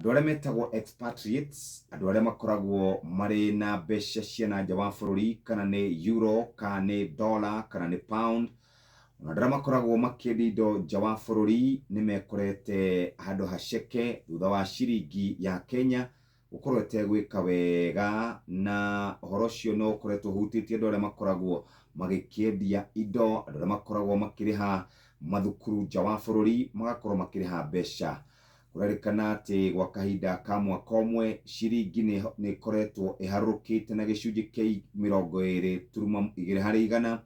andũ arĩa metagwo expatriates, andũ arĩa makoragwo marĩ na mbeca cia na nja wa bũrũri, kana nĩ euro, kana nĩ dollar, kana nĩ pound, na andũ arĩa makoragwo makĩendia indo nja wa bũrũri nĩ mekorete handũ haceke thutha wa ciringi ya Kenya gũkorwo ĩtegwĩka wega, na ũhoro ũcio no ũkoretwo ũhutĩtie andũ arĩa makoragwo magĩkĩendia indo, andũ arĩa makoragwo makĩrĩha mathukuru nja wa bũrũri magakorwo makĩrĩha mbeca. Kũrerĩkana atĩ gwa kahinda ka mwaka ũmwe ciringi nĩ ĩkoretwo ĩharũrũkĩte na gĩcunjĩ kĩa 20.2 harĩ igana,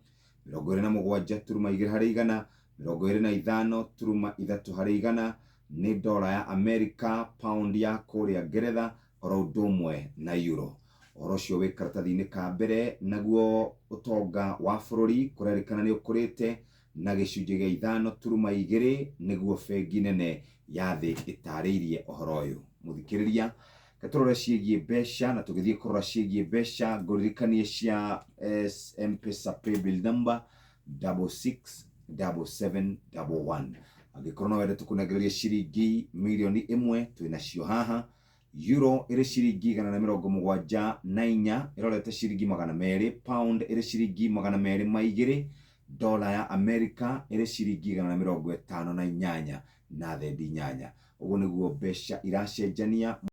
27.2 harĩ igana, 25.3 harĩ igana nĩ dola ya Amerika, pound ya kũrĩa Ngeretha, oro ũndũ ũmwe na euro. Ũhoro ũcio wĩ karatathi-inĩ ka mbere, naguo ũtonga wa bũrũri kũrerĩkana nĩ ũkũrĩte na gĩcunjĩ gĩa 5.2 nĩguo bengi nene ya thĩ ĩtarĩirie ũhoro ũyũ. Mũthikĩrĩria, tũrore ciĩgiĩ mbeca, na tũgĩthiĩ kũrora ciĩgiĩ mbeca, ngũririkanie cia M-Pesa paybill number 667711. Angĩkorwo no wende tũkũnengererie ciringi mirioni 1 twĩnacio haha, euro ĩrĩ ciringi 174 ĩrorete ciringi 200, pound ĩrĩ ciringi 202, dola ya Amerika ĩrĩ ciringi 158 na thendi 8. Ũguo nĩguo mbeca iracenjania.